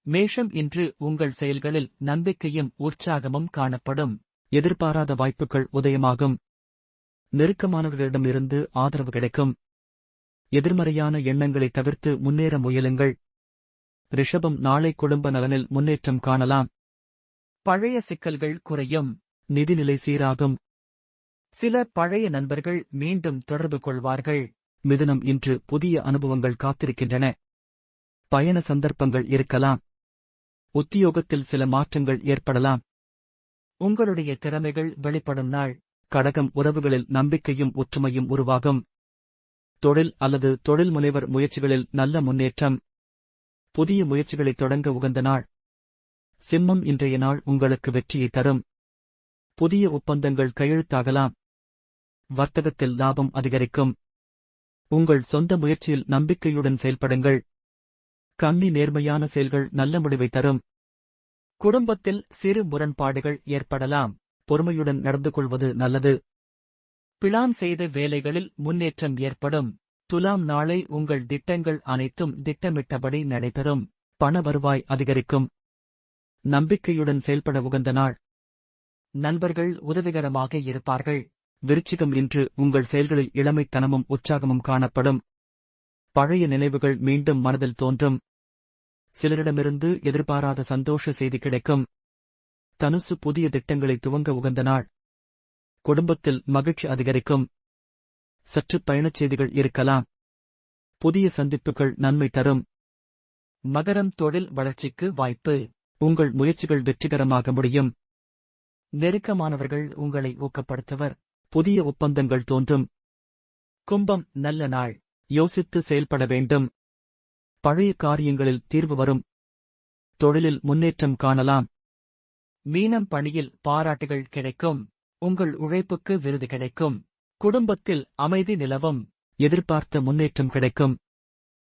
மேஷம் இன்று உங்கள் செயல்களில் நம்பிக்கையும் உற்சாகமும் காணப்படும். எதிர்பாராத வாய்ப்புகள் உதயமாகும். நெருக்கமானவர்களிடமிருந்து ஆதரவு கிடைக்கும். எதிர்மறையான எண்ணங்களை தவிர்த்து முன்னேற முயலுங்கள். ரிஷபம் நாளை குடும்ப நலனில் முன்னேற்றம் காணலாம். பழைய சிக்கல்கள் குறையும். நிதிநிலை சீராகும். சில பழைய நண்பர்கள் மீண்டும் தொடர்பு கொள்வார்கள். மிதுனம் இன்று புதிய அனுபவங்கள் காத்திருக்கின்றன. பயண சந்தர்ப்பங்கள் இருக்கலாம். உத்தியோகத்தில் சில மாற்றங்கள் ஏற்படலாம். உங்களுடைய திறமைகள் வெளிப்படும் நாள். கடகம் உறவுகளில் நம்பிக்கையும் ஒற்றுமையும் உருவாகும். தொழில் அல்லது தொழில் முனைவர் முயற்சிகளில் நல்ல முன்னேற்றம். புதிய முயற்சிகளை தொடங்க உகந்த நாள். சிம்மம் இன்றைய நாள் உங்களுக்கு வெற்றியை தரும். புதிய ஒப்பந்தங்கள் கையெழுத்தாகலாம். வர்த்தகத்தில் லாபம் அதிகரிக்கும். உங்கள் சொந்த முயற்சியில் நம்பிக்கையுடன் செயல்படுங்கள். கன்னி நேர்மையான செயல்கள் நல்ல முடிவை தரும். குடும்பத்தில் சிறு முரண்பாடுகள் ஏற்படலாம். பொறுமையுடன் நடந்து கொள்வது நல்லது. பிளான் செய்த வேலைகளில் முன்னேற்றம் ஏற்படும். துலாம் நாளை உங்கள் திட்டங்கள் அனைத்தும் திட்டமிட்டபடி நடைபெறும். பண வருவாய் அதிகரிக்கும். நம்பிக்கையுடன் செயல்பட உகந்த நாள். நண்பர்கள் உதவிகரமாக இருப்பார்கள். விருச்சிகம் இன்று உங்கள் செயல்களில் இளமைத்தனமும் உற்சாகமும் காணப்படும். பழைய நினைவுகள் மீண்டும் மனதில் தோன்றும். சிலரிடமிருந்து எதிர்பாராத சந்தோஷ செய்தி கிடைக்கும். தனுசு புதிய திட்டங்களை துவங்க உகந்த நாள். குடும்பத்தில் மகிழ்ச்சி அதிகரிக்கும். சற்று பயணச் செய்திகள் இருக்கலாம். புதிய சந்திப்புகள் நன்மை தரும். மகரம் தொழில் வளர்ச்சிக்கு வாய்ப்பு. உங்கள் முயற்சிகள் வெற்றிகரமாக முடியும். நெருக்கமானவர்கள் உங்களை ஊக்கப்படுத்துவர். புதிய ஒப்பந்தங்கள் தோன்றும். கும்பம் நல்ல நாள். யோசித்து செயல்பட வேண்டும். பழைய காரியங்களில் தீர்வு வரும். தொழிலில் முன்னேற்றம் காணலாம். மீனம் பணியில் பாராட்டுகள் கிடைக்கும். உங்கள் உழைப்புக்கு விருது கிடைக்கும். குடும்பத்தில் அமைதி நிலவும். எதிர்பார்த்த முன்னேற்றம் கிடைக்கும்.